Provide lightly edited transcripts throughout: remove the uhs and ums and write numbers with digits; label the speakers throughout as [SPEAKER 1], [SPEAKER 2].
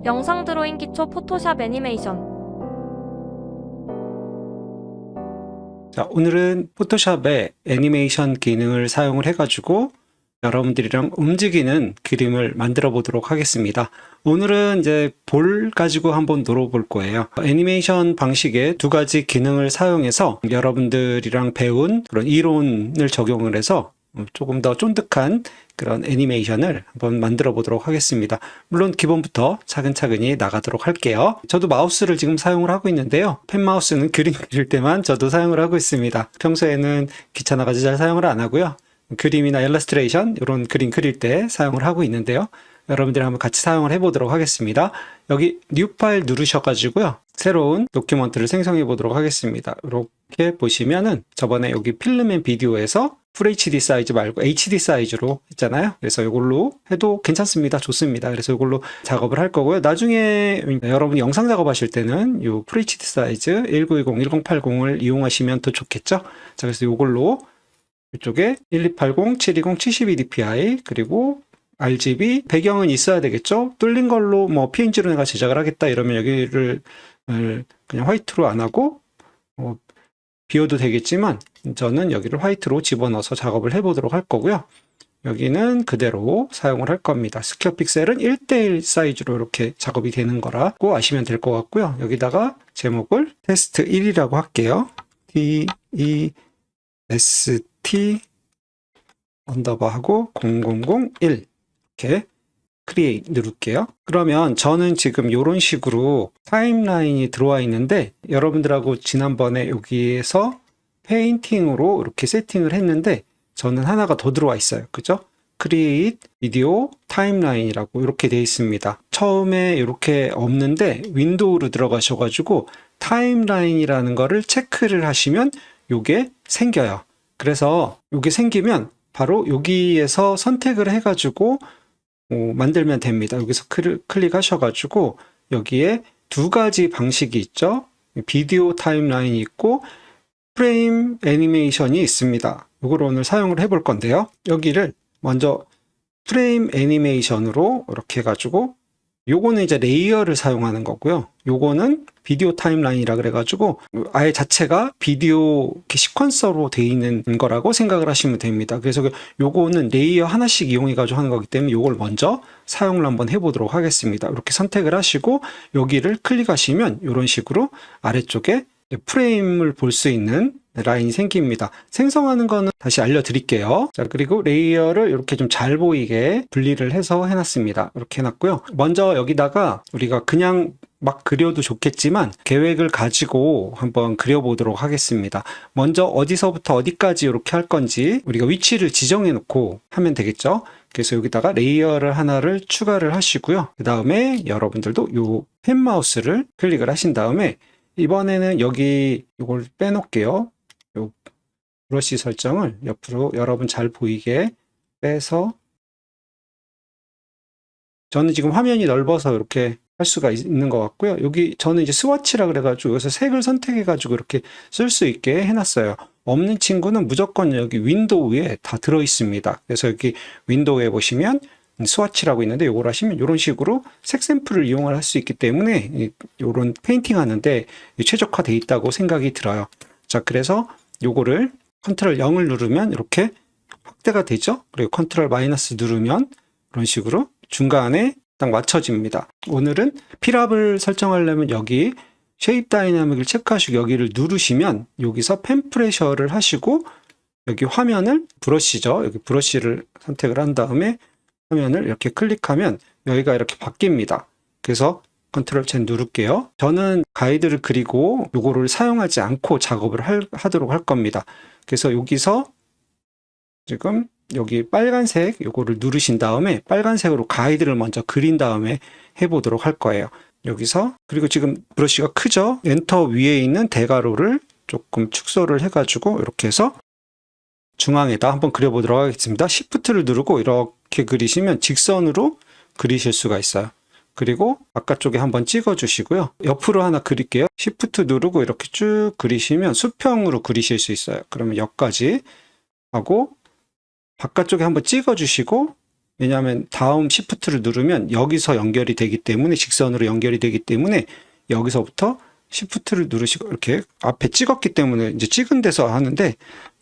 [SPEAKER 1] 영상 드로잉 기초 포토샵 애니메이션.
[SPEAKER 2] 자, 오늘은 포토샵의 애니메이션 기능을 사용을 해가지고 여러분들이랑 움직이는 그림을 만들어 보도록 하겠습니다. 오늘은 이제 볼 가지고 한번 놀아볼 거예요. 애니메이션 방식의 두 가지 기능을 사용해서 여러분들이랑 배운 그런 이론을 적용을 해서 조금 더 쫀득한 그런 애니메이션을 한번 만들어 보도록 하겠습니다. 물론 기본부터 차근차근히 나가도록 할게요. 저도 마우스를 지금 사용을 하고 있는데요. 펜 마우스는 그림 그릴 때만 저도 사용을 하고 있습니다. 평소에는 귀찮아가지고 잘 사용을 안 하고요. 그림이나 일러스트레이션 이런 그림 그릴 때 사용을 하고 있는데요. 여러분들 한번 같이 사용을 해보도록 하겠습니다. 여기 뉴 파일 누르셔가지고요. 새로운 도큐먼트를 생성해 보도록 하겠습니다. 이렇게 보시면은 저번에 여기 필름앤 비디오에서 FHD 사이즈 말고 HD 사이즈로 했잖아요. 그래서 이걸로 해도 괜찮습니다. 좋습니다. 그래서 이걸로 작업을 할 거고요. 나중에 여러분이 영상 작업하실 때는 이 FHD 사이즈 1920, 1080을 이용하시면 더 좋겠죠. 자, 그래서 이걸로 이쪽에 1280, 720, 72dpi 그리고 RGB 배경은 있어야 되겠죠. 뚫린 걸로 뭐 PNG로 내가 제작을 하겠다 이러면 여기를 그냥 화이트로 안 하고 비워도 되겠지만 저는 여기를 화이트로 집어넣어서 작업을 해보도록 할 거고요. 여기는 그대로 사용을 할 겁니다. 스퀘어 픽셀은 1:1 사이즈로 이렇게 작업이 되는 거라고 아시면 될 것 같고요. 여기다가 제목을 테스트 1이라고 할게요. TEST 언더바하고 0001 이렇게 크리에이트 누를게요. 그러면 저는 지금 이런 식으로 타임라인이 들어와 있는데 여러분들하고 지난번에 여기에서 페인팅으로 이렇게 세팅을 했는데 저는 하나가 더 들어와 있어요. 그죠? 크리에이트 비디오 타임라인이라고 이렇게 되어 있습니다. 처음에 이렇게 없는데 윈도우로 들어가셔가지고 타임라인이라는 거를 체크를 하시면 요게 생겨요. 그래서 요게 생기면 바로 여기에서 선택을 해가지고 만들면 됩니다. 여기서 클릭하셔가지고 여기에 두 가지 방식이 있죠. 비디오 타임라인이 있고 프레임 애니메이션이 있습니다. 이걸 오늘 사용을 해볼 건데요. 여기를 먼저 프레임 애니메이션으로 이렇게 해가지고 요거는 이제 레이어를 사용하는 거고요. 요거는 비디오 타임라인이라 그래가지고 아예 자체가 비디오 시퀀서로 되어 있는 거라고 생각을 하시면 됩니다. 그래서 요거는 레이어 하나씩 이용해가지고 하는 거기 때문에 요걸 먼저 사용을 한번 해보도록 하겠습니다. 이렇게 선택을 하시고 여기를 클릭하시면 이런 식으로 아래쪽에 프레임을 볼 수 있는 라인이 생깁니다. 생성하는 거는 다시 알려드릴게요. 자, 그리고 레이어를 이렇게 좀 잘 보이게 분리를 해서 해놨습니다. 이렇게 해놨고요. 먼저 여기다가 우리가 그냥 막 그려도 좋겠지만 계획을 가지고 한번 그려보도록 하겠습니다. 먼저 어디서부터 어디까지 이렇게 할 건지 우리가 위치를 지정해 놓고 하면 되겠죠. 그래서 여기다가 레이어를 하나를 추가를 하시고요. 그 다음에 여러분들도 요 펜 마우스를 클릭을 하신 다음에 이번에는 여기 이걸 빼놓을게요. 요 브러쉬 설정을 옆으로 여러분 잘 보이게 빼서 저는 지금 화면이 넓어서 이렇게 할 수가 있는 것 같고요. 여기 저는 이제 스와치라 그래가지고 여기서 색을 선택해가지고 이렇게 쓸 수 있게 해놨어요. 없는 친구는 무조건 여기 윈도우에 다 들어 있습니다. 그래서 여기 윈도우에 보시면 스와치라고 있는데 이걸 하시면 이런 식으로 색 샘플을 이용을 할 수 있기 때문에 이런 페인팅 하는데 최적화되어 있다고 생각이 들어요. 자, 그래서 요거를 컨트롤 0을 누르면 이렇게 확대가 되죠. 그리고 컨트롤 마이너스 누르면 이런 식으로 중간에 딱 맞춰집니다. 오늘은 필압을 설정하려면 여기 쉐입 다이나믹을 체크하시고 여기를 누르시면 여기서 펜 프레셔를 하시고 여기 화면을 브러쉬죠. 여기 브러쉬를 선택을 한 다음에 화면을 이렇게 클릭하면 여기가 이렇게 바뀝니다. 그래서 컨트롤 Z 누를게요. 저는 가이드를 그리고 요거를 사용하지 않고 작업을 하도록 할 겁니다. 그래서 여기서 지금 여기 빨간색 요거를 누르신 다음에 빨간색으로 가이드를 먼저 그린 다음에 해보도록 할 거예요. 여기서 그리고 지금 브러쉬가 크죠? 엔터 위에 있는 대괄호를 조금 축소를 해가지고 이렇게 해서 중앙에다 한번 그려보도록 하겠습니다. Shift를 누르고 이렇게 그리시면 직선으로 그리실 수가 있어요. 그리고 바깥쪽에 한번 찍어 주시고요. 옆으로 하나 그릴게요. Shift 누르고 이렇게 쭉 그리시면 수평으로 그리실 수 있어요. 그러면 여기까지 하고 바깥쪽에 한번 찍어 주시고 왜냐하면 다음 시프트를 누르면 여기서 연결이 되기 때문에 직선으로 연결이 되기 때문에 여기서부터 시프트를 누르시고 이렇게 앞에 찍었기 때문에 이제 찍은 데서 하는데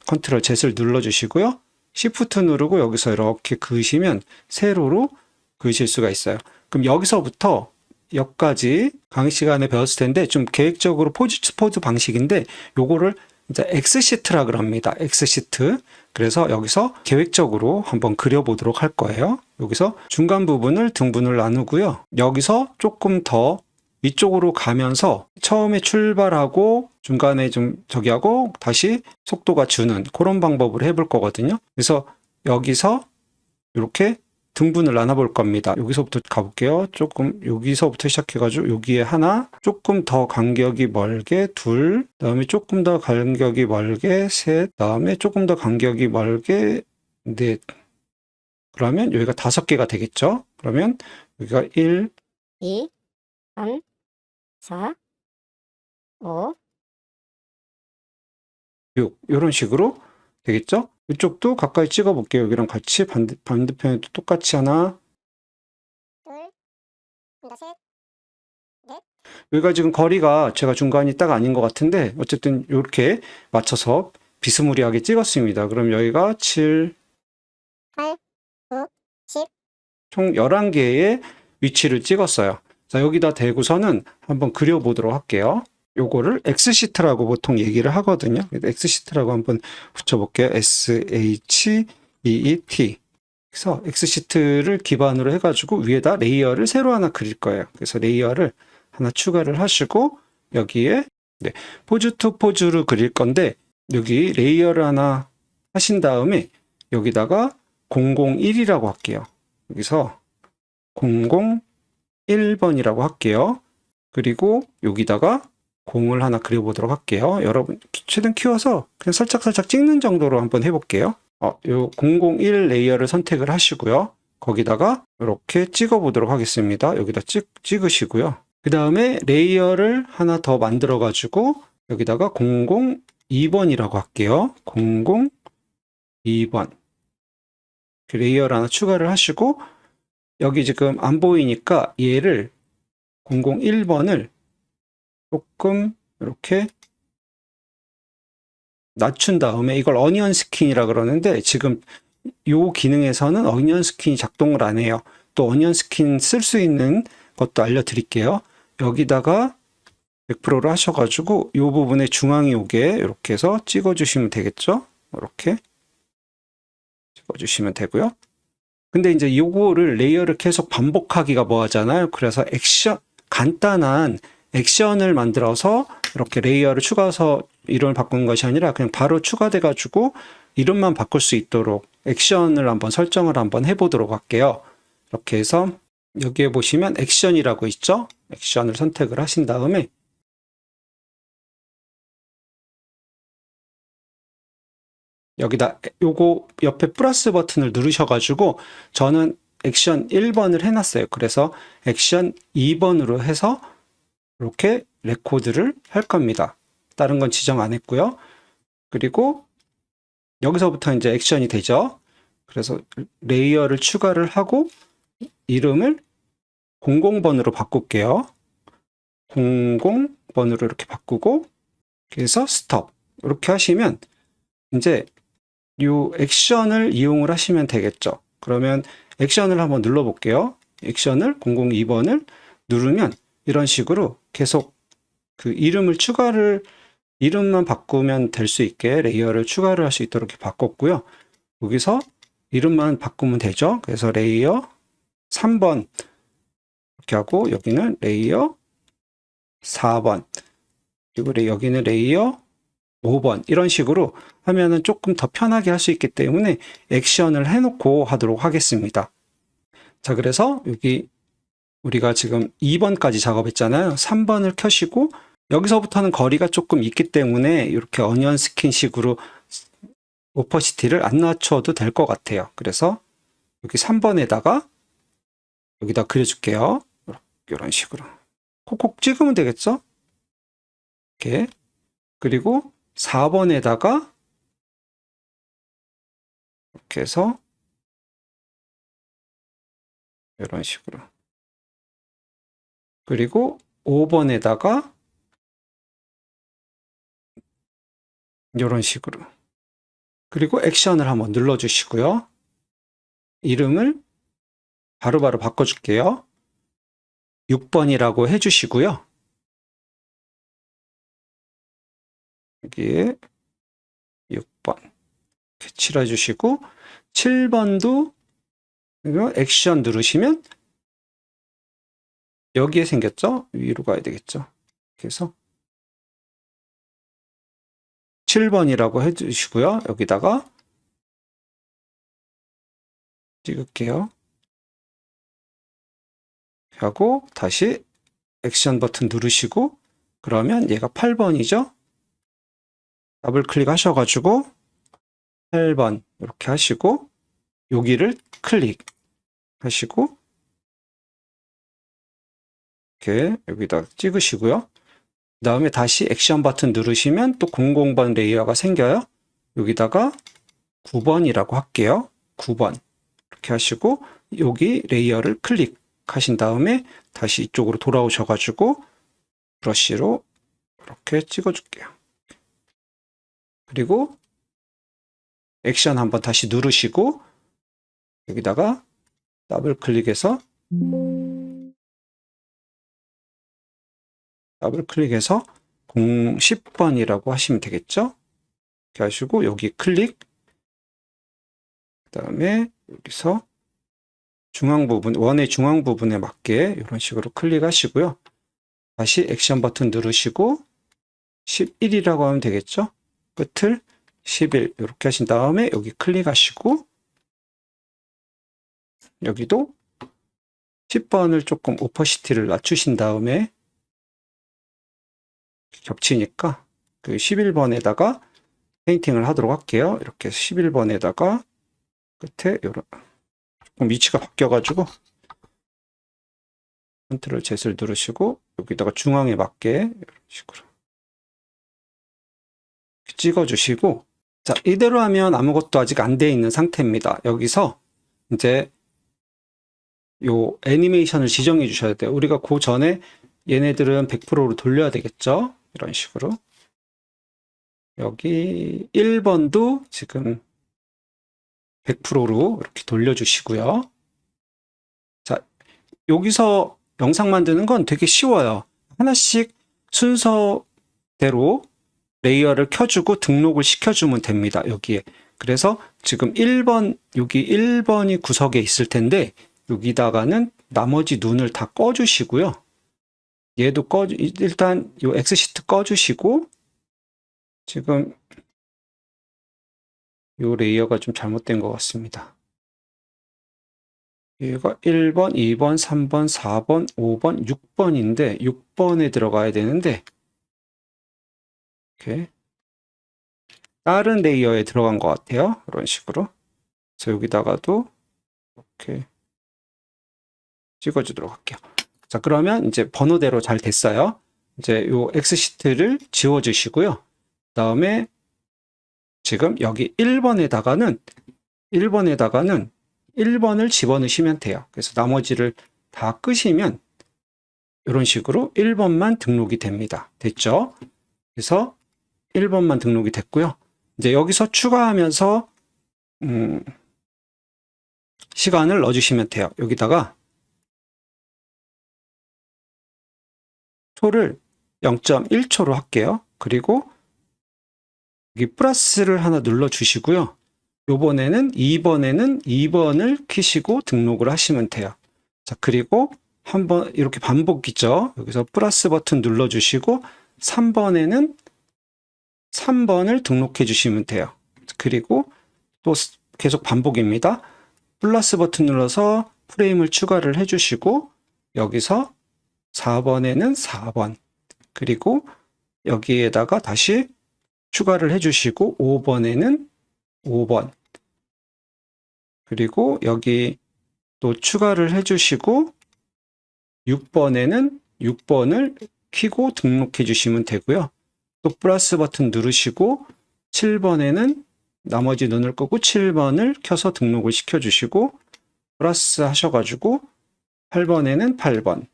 [SPEAKER 2] 컨트롤 Z를 눌러주시고요. 시프트 누르고 여기서 이렇게 그으시면 세로로 그으실 수가 있어요. 그럼 여기서부터 여기까지 강의 시간에 배웠을 텐데 좀 계획적으로 포즈 방식인데 요거를 이제 X시트라 그럽니다. X시트. 그래서 여기서 계획적으로 한번 그려보도록 할 거예요. 여기서 중간 부분을 등분을 나누고요. 여기서 조금 더 위쪽으로 가면서 처음에 출발하고 중간에 좀 저기 하고 다시 속도가 주는 그런 방법으로 해볼 거거든요. 그래서 여기서 이렇게 등분을 나눠볼 겁니다. 여기서부터 가볼게요. 조금 여기서부터 시작해가지고 여기에 하나, 조금 더 간격이 멀게 둘, 그다음에 조금 더 간격이 멀게 셋, 그다음에 조금 더 간격이 멀게 넷. 그러면 여기가 5개가 되겠죠? 그러면 여기가 1,
[SPEAKER 3] 2, 3, 4, 5,
[SPEAKER 2] 6 이런 식으로 되겠죠? 이쪽도 가까이 찍어 볼게요. 여기랑 같이 반대편에도 똑같이 하나,
[SPEAKER 3] 둘, 셋,
[SPEAKER 2] 여기가 지금 거리가 제가 중간이 딱 아닌 것 같은데 어쨌든 이렇게 맞춰서 비스무리하게 찍었습니다. 그럼 여기가 7,
[SPEAKER 3] 8, 9, 10.
[SPEAKER 2] 총 11개의 위치를 찍었어요. 자, 여기다 대고서는 한번 그려보도록 할게요. 요거를 X시트라고 보통 얘기를 하거든요. X시트라고 한번 붙여볼게요. SHEET. 그래서 X시트를 기반으로 해가지고 위에다 레이어를 새로 하나 그릴 거예요. 그래서 레이어를 하나 추가를 하시고 여기에 포즈 투 포즈를 그릴 건데 여기 레이어를 하나 하신 다음에 여기다가 001이라고 할게요. 여기서 001번이라고 할게요. 그리고 여기다가 0을 하나 그려보도록 할게요. 여러분 최대한 키워서 그냥 살짝살짝 찍는 정도로 한번 해볼게요. 요 001 레이어를 선택을 하시고요. 거기다가 이렇게 찍어 보도록 하겠습니다. 여기다 찍으시고요. 그 다음에 레이어를 하나 더 만들어 가지고 여기다가 002번이라고 할게요. 002번 레이어를 하나 추가를 하시고 여기 지금 안 보이니까 얘를 001번을 조금 이렇게 낮춘 다음에 이걸 어니언 스킨이라 그러는데 지금 이 기능에서는 어니언 스킨이 작동을 안 해요. 또 어니언 스킨 쓸 수 있는 것도 알려드릴게요. 여기다가 100%로 하셔가지고 이 부분에 중앙이 오게 이렇게 해서 찍어주시면 되겠죠. 이렇게 찍어주시면 되고요. 근데 이제 요거를 레이어를 계속 반복하기가 뭐 하잖아요. 그래서 간단한 액션을 만들어서 이렇게 레이어를 추가해서 이름을 바꾸는 것이 아니라 그냥 바로 추가돼 가지고 이름만 바꿀 수 있도록 액션을 한번 설정을 한번 해보도록 할게요. 이렇게 해서 여기에 보시면 액션이라고 있죠. 액션을 선택을 하신 다음에 여기다 요거 옆에 플러스 버튼을 누르셔가지고 저는 액션 1번을 해놨어요. 그래서 액션 2번으로 해서 이렇게 레코드를 할 겁니다. 다른 건 지정 안 했고요. 그리고 여기서부터 이제 액션이 되죠. 그래서 레이어를 추가를 하고 이름을 00번으로 바꿀게요. 00번으로 이렇게 바꾸고 그래서 스톱 이렇게 하시면 이제 이 액션을 이용을 하시면 되겠죠. 그러면 액션을 한번 눌러볼게요. 액션을 002번을 누르면 이런 식으로 계속 그 이름만 바꾸면 될 수 있게 레이어를 추가를 할 수 있도록 이렇게 바꿨고요. 여기서 이름만 바꾸면 되죠. 그래서 레이어 3번 이렇게 하고 여기는 레이어 4번 그리고 여기는 레이어 5번 이런 식으로 하면은 조금 더 편하게 할 수 있기 때문에 액션을 해놓고 하도록 하겠습니다. 자, 그래서 여기 우리가 지금 2번까지 작업했잖아요. 3번을 켜시고 여기서부터는 거리가 조금 있기 때문에 이렇게 어니언 스킨 식으로 오퍼시티를 안 낮춰도 될 것 같아요. 그래서 여기 3번에다가 여기다 그려줄게요. 이런 식으로 콕콕 찍으면 되겠죠? 이렇게 그리고 4번에다가 이렇게 해서 이런 식으로. 그리고 5번에다가 이런 식으로. 그리고 액션을 한번 눌러주시고요. 이름을 바로바로 바꿔줄게요. 6번이라고 해주시고요. 여기에 6번 이렇게 칠해주시고 7번도 액션 누르시면 여기에 생겼죠? 위로 가야 되겠죠? 그래서 7번이라고 해주시고요. 여기다가 찍을게요. 하고 다시 액션 버튼 누르시고 그러면 얘가 8번이죠? 더블 클릭 하셔가지고 8번 이렇게 하시고 여기를 클릭 하시고 이렇게 여기다 찍으시고요. 그 다음에 다시 액션 버튼 누르시면 또 00번 레이어가 생겨요. 여기다가 9번이라고 할게요. 9번 이렇게 하시고 여기 레이어를 클릭하신 다음에 다시 이쪽으로 돌아오셔가지고 브러쉬로 이렇게 찍어줄게요. 그리고 액션 한번 다시 누르시고 여기다가 더블 클릭해서 10번이라고 하시면 되겠죠? 이렇게 하시고 여기 클릭 그 다음에 여기서 중앙 부분, 원의 중앙 부분에 맞게 이런 식으로 클릭하시고요. 다시 액션 버튼 누르시고 11이라고 하면 되겠죠? 끝을 11 이렇게 하신 다음에 여기 클릭하시고 여기도 10번을 조금 오퍼시티를 낮추신 다음에 겹치니까 그 11번에다가 페인팅을 하도록 할게요. 이렇게 11번에다가 끝에 요런 조금 위치가 바뀌어가지고 컨트롤 Z를 누르시고 여기다가 중앙에 맞게 이런 식으로 찍어주시고 자 이대로 하면 아무것도 아직 안 돼 있는 상태입니다. 여기서 이제 요 애니메이션을 지정해 주셔야 돼요. 우리가 그 전에 얘네들은 100%로 돌려야 되겠죠. 이런 식으로 여기 1번도 지금 100%로 이렇게 돌려주시고요. 자 여기서 영상 만드는 건 되게 쉬워요. 하나씩 순서대로 레이어를 켜주고 등록을 시켜주면 됩니다. 여기에. 그래서 지금 1번, 여기 1번이 구석에 있을 텐데 여기다가는 나머지 눈을 다 꺼주시고요. 얘도 일단 요 엑스시트 꺼주시고 지금 요 레이어가 좀 잘못된 것 같습니다. 얘가 1번, 2번, 3번, 4번, 5번, 6번인데 6번에 들어가야 되는데 이렇게 다른 레이어에 들어간 것 같아요. 이런 식으로. 그래서 여기다가도 이렇게 찍어주도록 할게요. 자, 그러면 이제 번호대로 잘 됐어요. 이제 요 X시트를 지워주시고요. 그다음에 지금 여기 1번에다가는 1번을 집어넣으시면 돼요. 그래서 나머지를 다 끄시면 이런 식으로 1번만 등록이 됩니다. 됐죠? 그래서 1번만 등록이 됐고요. 이제 여기서 추가하면서 시간을 넣어주시면 돼요. 여기다가 초를 0.1초로 할게요. 그리고 여기 플러스를 하나 눌러주시고요. 요번에는 2번을 키시고 등록을 하시면 돼요. 자, 그리고 한번 이렇게 반복이죠. 여기서 플러스 버튼 눌러주시고 3번에는 3번을 등록해 주시면 돼요. 그리고 또 계속 반복입니다. 플러스 버튼 눌러서 프레임을 추가를 해주시고 여기서 4번에는 4번 그리고 여기에다가 다시 추가를 해주시고 5번에는 5번 그리고 여기 또 추가를 해주시고 6번에는 6번을 키고 등록해 주시면 되고요. 또 플러스 버튼 누르시고 7번에는 나머지 눈을 끄고 7번을 켜서 등록을 시켜주시고 플러스 하셔가지고 8번에는 8번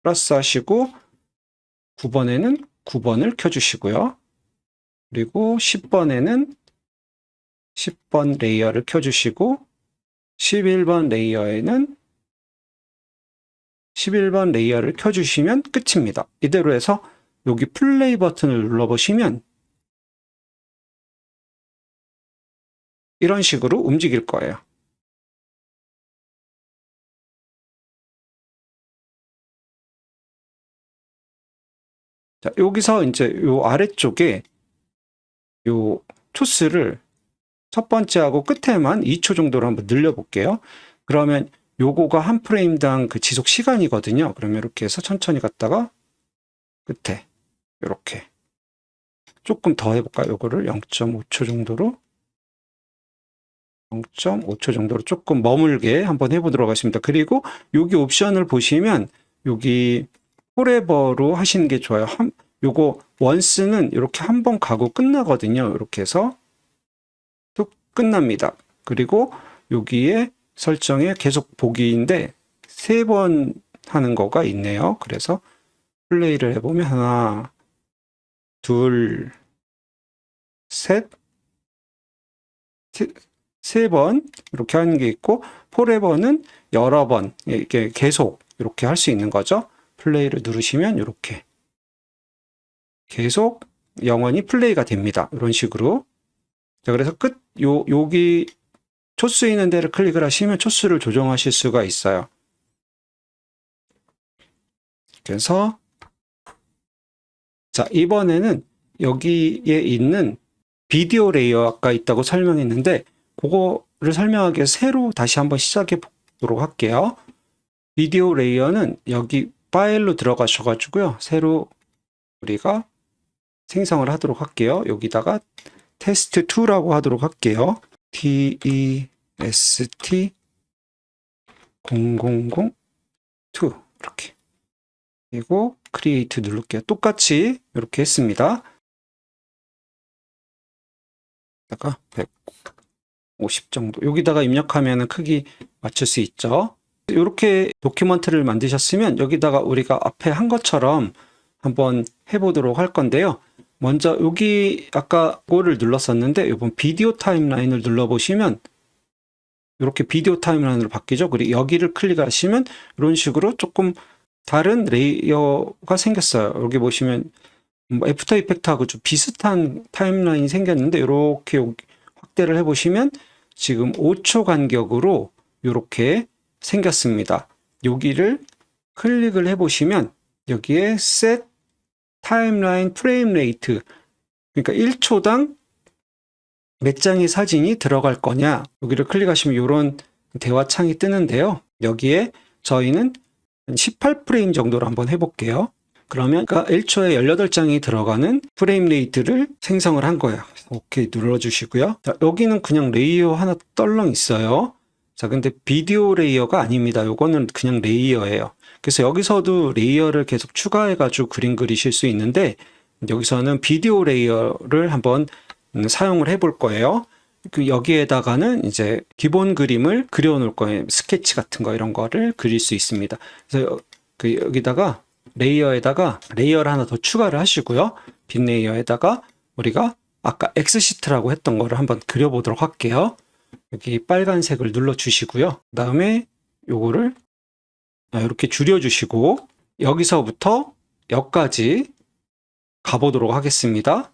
[SPEAKER 2] 플러스 하시고 9번에는 9번을 켜주시고요. 그리고 10번에는 10번 레이어를 켜주시고 11번 레이어에는 11번 레이어를 켜주시면 끝입니다. 이대로 해서 여기 플레이 버튼을 눌러보시면 이런 식으로 움직일 거예요. 자, 여기서 이제 요 아래쪽에 요 초스를 첫 번째하고 끝에만 2초 정도로 한번 늘려볼게요. 그러면 요거가 한 프레임당 그 지속 시간이거든요. 그러면 이렇게 해서 천천히 갔다가 끝에 이렇게 조금 더 해볼까요? 요거를 0.5초 정도로 0.5초 정도로 조금 머물게 한번 해보도록 하겠습니다. 그리고 여기 옵션을 보시면 여기 포레버로 하시는 게 좋아요. 요거 원스는 이렇게 한 번 가고 끝나거든요. 이렇게 해서 뚝 끝납니다. 그리고 여기에 설정에 계속 보기인데 3번 하는 거가 있네요. 그래서 플레이를 해보면 하나, 둘, 셋, 세 번 이렇게 하는 게 있고 포레버는 여러 번 이렇게 계속 이렇게 할 수 있는 거죠. 플레이를 누르시면 이렇게 계속 영원히 플레이가 됩니다. 이런 식으로. 자, 그래서 여기 초수 있는 데를 클릭을 하시면 초수를 조정하실 수가 있어요. 그래서 자, 이번에는 여기에 있는 비디오 레이어 아까 있다고 설명했는데 그거를 설명하기 위해서 새로 다시 한번 시작해 보도록 할게요. 비디오 레이어는 여기 파일로 들어가셔가지고요. 새로 우리가 생성을 하도록 할게요. 여기다가 test2라고 하도록 할게요. test 0002 이렇게. 그리고 create 누를게요. 똑같이 이렇게 했습니다. 다가 150 정도. 여기다가 입력하면 크기 맞출 수 있죠. 이렇게 도큐먼트를 만드셨으면 여기다가 우리가 앞에 한 것처럼 한번 해보도록 할 건데요. 먼저 여기 아까 그거를 눌렀었는데 이번 비디오 타임라인을 눌러보시면 이렇게 비디오 타임라인으로 바뀌죠. 그리고 여기를 클릭하시면 이런 식으로 조금 다른 레이어가 생겼어요. 여기 보시면 애프터 이펙트하고 좀 비슷한 타임라인이 생겼는데 이렇게 확대를 해보시면 지금 5초 간격으로 이렇게 생겼습니다. 여기를 클릭을 해보시면 여기에 Set Timeline Frame Rate 그러니까 1초당 몇 장의 사진이 들어갈 거냐 여기를 클릭하시면 이런 대화창이 뜨는데요. 여기에 저희는 18프레임 정도로 한번 해볼게요. 그러면 1초에 18장이 들어가는 프레임 레이트를 생성을 한 거예요. 오케이 눌러주시고요. 자, 여기는 그냥 레이어 하나 떨렁 있어요. 자, 근데 비디오 레이어가 아닙니다. 요거는 그냥 레이어예요. 그래서 여기서도 레이어를 계속 추가해가지고 그림 그리실 수 있는데 여기서는 비디오 레이어를 한번 사용을 해볼 거예요. 여기에다가는 이제 기본 그림을 그려놓을 거예요. 스케치 같은 거 이런 거를 그릴 수 있습니다. 그래서 여기다가 레이어에다가 레이어를 하나 더 추가를 하시고요. 빈 레이어에다가 우리가 아까 X시트라고 했던 거를 한번 그려보도록 할게요. 여기 빨간색을 눌러주시고요. 그 다음에 요거를 이렇게 줄여주시고 여기서부터 여기까지 가보도록 하겠습니다.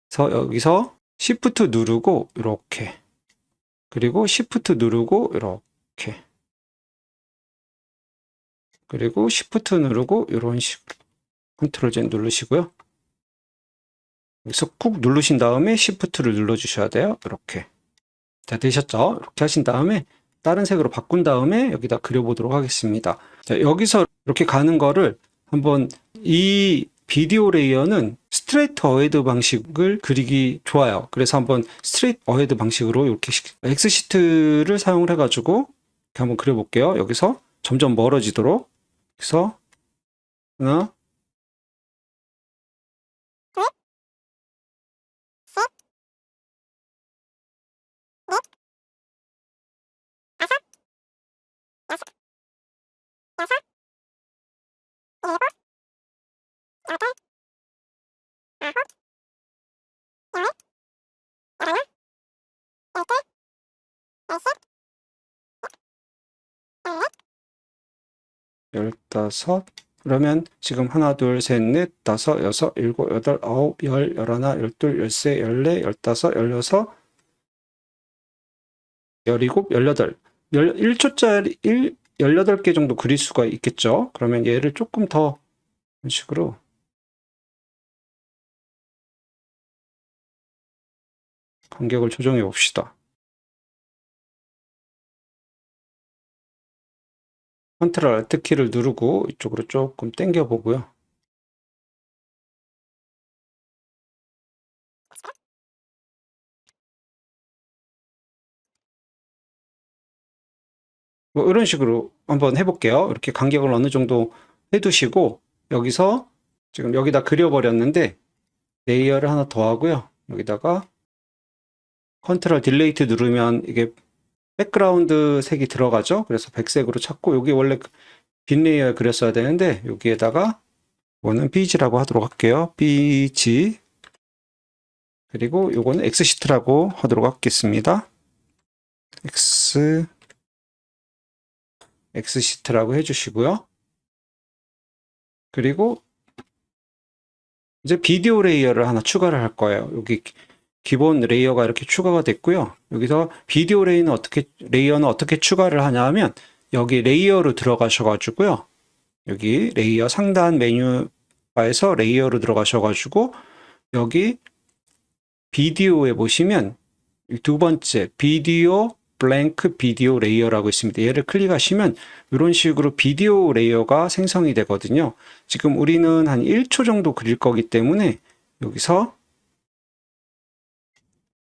[SPEAKER 2] 그래서 여기서 Shift 누르고 이렇게 그리고 Shift 누르고 이렇게 그리고 Shift 누르고 이런 식으로 컨트롤 Z 누르시고요. 여기서 꾹 누르신 다음에 Shift를 눌러주셔야 돼요. 이렇게. 자, 되셨죠? 이렇게 하신 다음에 다른 색으로 바꾼 다음에 여기다 그려보도록 하겠습니다. 자, 여기서 이렇게 가는 거를 한번 이 비디오 레이어는 스트레이트 어헤드 방식을 그리기 좋아요. 그래서 한번 스트레이트 어헤드 방식으로 이렇게 X시트를 사용을 해가지고 이렇게 한번 그려볼게요. 여기서 점점 멀어지도록. 그래서 하나, 열다섯. 그러면 지금 하나, 둘, 셋, 넷, 다섯, 여섯, 일곱, 여덟, 아홉, 열, 열하나, 열둘, 열세, 열네, 열다섯, 열여섯, 열일곱, 열여덟. 1초짜리 18개 정도 그릴 수가 있겠죠. 그러면 얘를 조금 더 이런 식으로 간격을 조정해 봅시다. 컨트롤 알트 키를 누르고 이쪽으로 조금 당겨 보고요. 뭐 이런 식으로 한번 해볼게요. 이렇게 간격을 어느 정도 해두시고 여기서 지금 여기다 그려버렸는데 레이어를 하나 더 하고요. 여기다가 컨트롤 딜레이트 누르면 이게 백그라운드 색이 들어가죠. 그래서 백색으로 찾고 여기 원래 빈 레이어에 그렸어야 되는데 여기에다가 이거는 비지라고 하도록 할게요. 비지. 그리고 요거는 엑스시트라고 하도록 하겠습니다. 엑스시트라고 해주시고요. 그리고 이제 비디오 레이어를 하나 추가를 할 거예요. 여기 기본 레이어가 이렇게 추가가 됐고요. 여기서 비디오 레이어는 어떻게 추가를 하냐 하면 여기 레이어로 들어가셔가지고요. 여기 레이어 상단 메뉴바에서 레이어로 들어가셔가지고 여기 비디오에 보시면 두 번째 비디오 블랭크 비디오 레이어라고 있습니다. 얘를 클릭하시면 이런 식으로 비디오 레이어가 생성이 되거든요. 지금 우리는 한 1초 정도 그릴 거기 때문에 여기서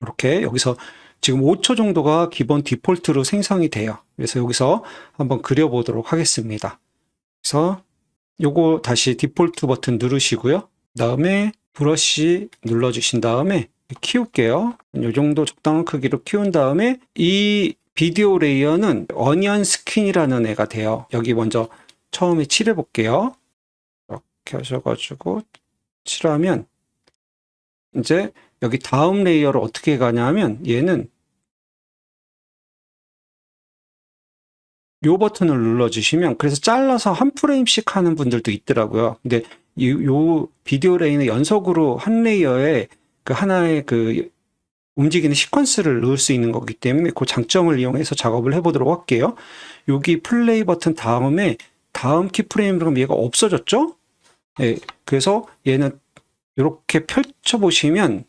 [SPEAKER 2] 이렇게 여기서 지금 5초 정도가 기본 디폴트로 생성이 돼요. 그래서 여기서 한번 그려보도록 하겠습니다. 그래서 요거 다시 디폴트 버튼 누르시고요. 그다음에 브러쉬 눌러주신 다음에 키울게요. 이 정도 적당한 크기로 키운 다음에 이 비디오 레이어는 어니언 스킨이라는 애가 돼요. 여기 먼저 처음에 칠해 볼게요. 이렇게 하셔가지고 칠하면 이제 여기 다음 레이어를 어떻게 가냐 하면 얘는 요 버튼을 눌러주시면 그래서 잘라서 한 프레임씩 하는 분들도 있더라고요. 근데 요 비디오 레이는 연속으로 한 레이어에 그 하나의 그 움직이는 시퀀스를 넣을 수 있는 거기 때문에 그 장점을 이용해서 작업을 해보도록 할게요. 여기 플레이 버튼 다음에 다음 키프레임으로 그럼 얘가 없어졌죠? 네, 그래서 얘는 이렇게 펼쳐보시면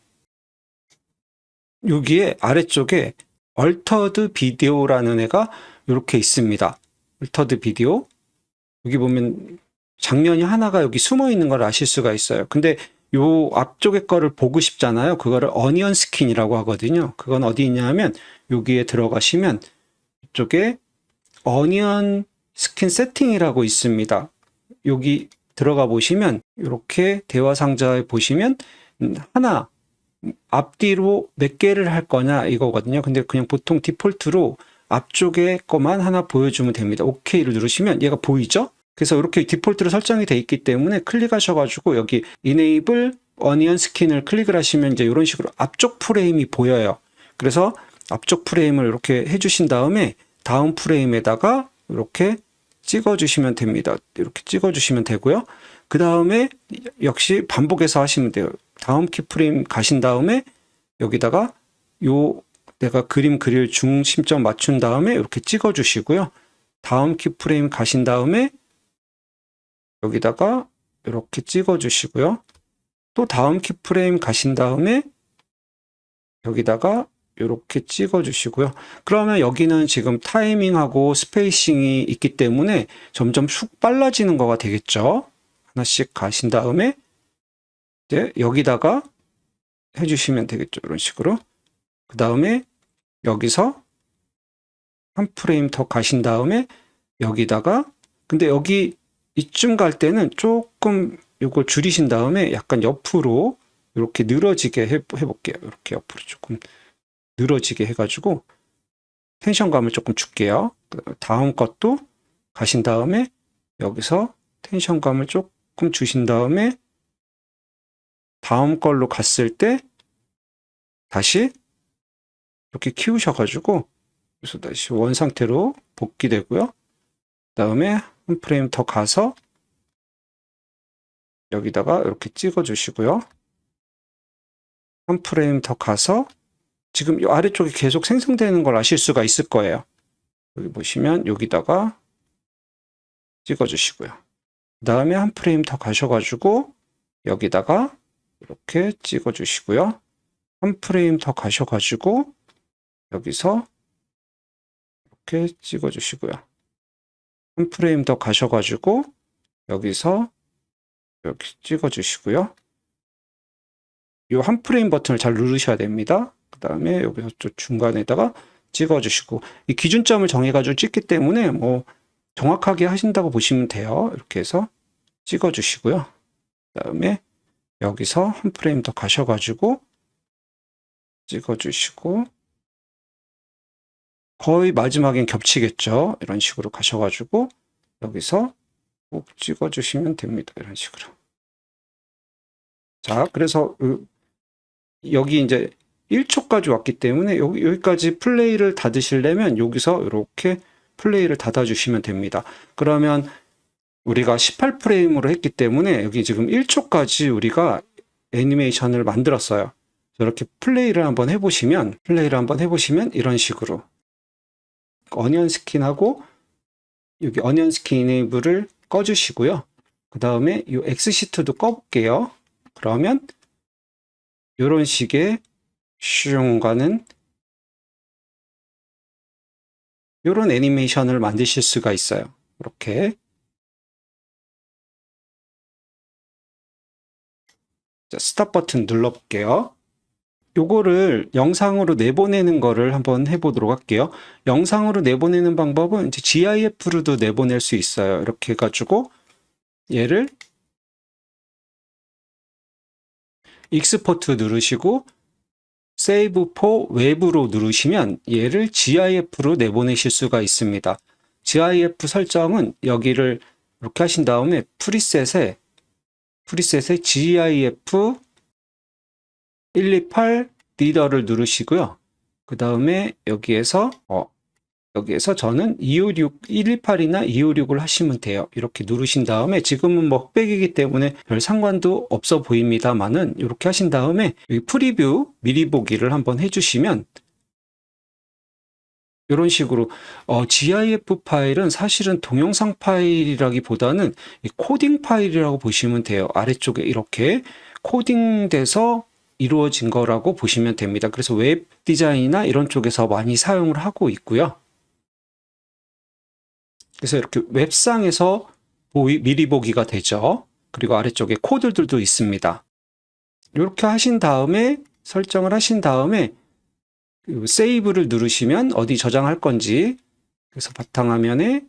[SPEAKER 2] 여기에 아래쪽에 얼터드 비디오라는 애가 이렇게 있습니다. 얼터드 비디오. 여기 보면 장면이 하나가 여기 숨어 있는 걸 아실 수가 있어요. 근데 요 앞쪽에 거를 보고 싶잖아요. 그거를 어니언 스킨이라고 하거든요. 그건 어디 있냐 하면 여기에 들어가시면 이쪽에 어니언 스킨 세팅이라고 있습니다. 여기 들어가 보시면 이렇게 대화 상자에 보시면 하나 앞뒤로 몇 개를 할 거냐 이거거든요. 근데 그냥 보통 디폴트로 앞쪽에 거만 하나 보여주면 됩니다. OK를 누르시면 얘가 보이죠? 그래서 이렇게 디폴트로 설정이 돼 있기 때문에 클릭하셔가지고 여기 Enable Onion Skin을 클릭을 하시면 이제 이런 식으로 앞쪽 프레임이 보여요. 그래서 앞쪽 프레임을 이렇게 해주신 다음에 다음 프레임에다가 이렇게 찍어주시면 됩니다. 이렇게 찍어주시면 되고요. 그 다음에 역시 반복해서 하시면 돼요. 다음 키프레임 가신 다음에 여기다가 요 내가 그림 그릴 중심점 맞춘 다음에 이렇게 찍어주시고요. 다음 키프레임 가신 다음에 여기다가 이렇게 찍어주시고요. 또 다음 키프레임 가신 다음에 여기다가 이렇게 찍어주시고요. 그러면 여기는 지금 타이밍하고 스페이싱이 있기 때문에 점점 쑥 빨라지는 거가 되겠죠. 하나씩 가신 다음에 이제 여기다가 해주시면 되겠죠. 이런 식으로. 그 다음에 여기서 한 프레임 더 가신 다음에 여기다가 근데 여기 이쯤 갈 때는 조금 이걸 줄이신 다음에 약간 옆으로 이렇게 늘어지게 해볼게요. 이렇게 옆으로 조금 늘어지게 해가지고 텐션감을 조금 줄게요. 다음 것도 가신 다음에 여기서 텐션감을 조금 주신 다음에 다음 걸로 갔을 때 다시 이렇게 키우셔가지고 그래서 다시 원 상태로 복귀되고요. 그다음에 한 프레임 더 가서 여기다가 이렇게 찍어 주시고요. 한 프레임 더 가서 지금 이 아래쪽에 계속 생성되는 걸 아실 수가 있을 거예요. 여기 보시면 여기다가 찍어 주시고요. 그 다음에 한 프레임 더 가셔가지고 여기다가 이렇게 찍어 주시고요. 한 프레임 더 가셔가지고 여기서 이렇게 찍어 주시고요. 한 프레임 더 가셔가지고 여기서 이렇게 찍어 주시고요. 이 한 프레임 버튼을 잘 누르셔야 됩니다. 그 다음에 여기서 좀 중간에다가 찍어 주시고 이 기준점을 정해가지고 찍기 때문에 뭐 정확하게 하신다고 보시면 돼요. 이렇게 해서 찍어 주시고요. 그 다음에 여기서 한 프레임 더 가셔가지고 찍어 주시고 거의 마지막엔 겹치겠죠. 이런 식으로 가셔가지고 여기서 꼭 찍어 주시면 됩니다. 이런 식으로. 자, 그래서 여기 이제 1초까지 왔기 때문에 여기까지 플레이를 닫으시려면 여기서 이렇게 플레이를 닫아주시면 됩니다. 그러면 우리가 18프레임으로 했기 때문에 여기 지금 1초까지 우리가 애니메이션을 만들었어요. 이렇게 플레이를 한번 해보시면 이런 식으로 어니언 스킨하고 여기 어니언 스킨 이네이블을 꺼주시고요. 그 다음에 이 엑스시트도 꺼볼게요. 그러면 이런 식의 슝 가는 이런 애니메이션을 만드실 수가 있어요. 이렇게. 자, 스탑 버튼 눌러볼게요. 요거를 영상으로 내보내는 거를 한번 해보도록 할게요. 영상으로 내보내는 방법은 이제 GIF로도 내보낼 수 있어요. 이렇게 해가지고 얘를 익스포트 누르시고 세이브 포 웹으로 누르시면 얘를 GIF로 내보내실 수가 있습니다. GIF 설정은 여기를 이렇게 하신 다음에 프리셋에 GIF 128 리더를 누르시고요. 그 다음에 여기에서 저는 256, 128이나 256을 하시면 돼요. 이렇게 누르신 다음에 지금은 뭐 흑백이기 때문에 별 상관도 없어 보입니다만은 이렇게 하신 다음에 여기 프리뷰 미리 보기를 한번 해주시면 이런 식으로 GIF 파일은 사실은 동영상 파일이라기보다는 코딩 파일이라고 보시면 돼요. 아래쪽에 이렇게 코딩돼서 이루어진 거라고 보시면 됩니다. 그래서 웹 디자인이나 이런 쪽에서 많이 사용을 하고 있고요. 그래서 이렇게 웹상에서 미리 보기가 되죠. 그리고 아래쪽에 코드들도 있습니다. 이렇게 하신 다음에 설정을 하신 다음에 세이브를 누르시면 어디 저장할 건지 그래서 바탕화면에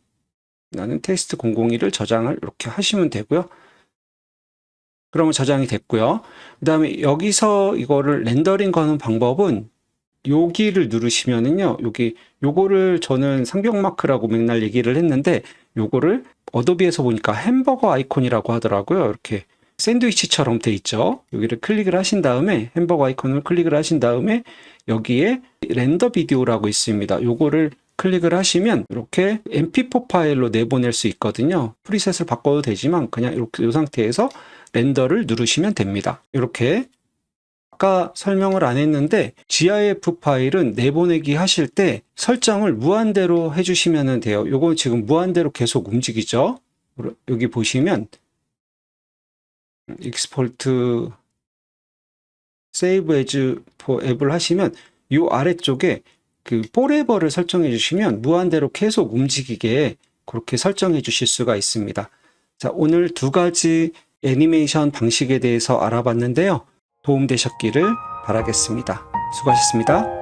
[SPEAKER 2] 나는 테스트 001을 저장을 이렇게 하시면 되고요. 그러면 저장이 됐고요. 그 다음에 여기서 이거를 렌더링 거는 방법은 여기를 누르시면은요, 요거를 저는 상병마크라고 맨날 얘기를 했는데, 요거를 어도비에서 보니까 햄버거 아이콘이라고 하더라고요. 이렇게 샌드위치처럼 돼 있죠. 여기를 클릭을 하신 다음에, 햄버거 아이콘을 클릭을 하신 다음에, 여기에 렌더 비디오라고 있습니다. 요거를 클릭을 하시면 이렇게 mp4 파일로 내보낼 수 있거든요. 프리셋을 바꿔도 되지만 그냥 이렇게 이 상태에서 렌더를 누르시면 됩니다. 이렇게 아까 설명을 안 했는데 GIF 파일은 내보내기 하실 때 설정을 무한대로 해주시면 돼요. 요거 지금 무한대로 계속 움직이죠. 여기 보시면 익스포트 세이브 에즈 포 앱을 하시면 요 아래쪽에 그 forever를 설정해 주시면 무한대로 계속 움직이게 그렇게 설정해 주실 수가 있습니다. 자, 오늘 두 가지 애니메이션 방식에 대해서 알아봤는데요. 도움되셨기를 바라겠습니다. 수고하셨습니다.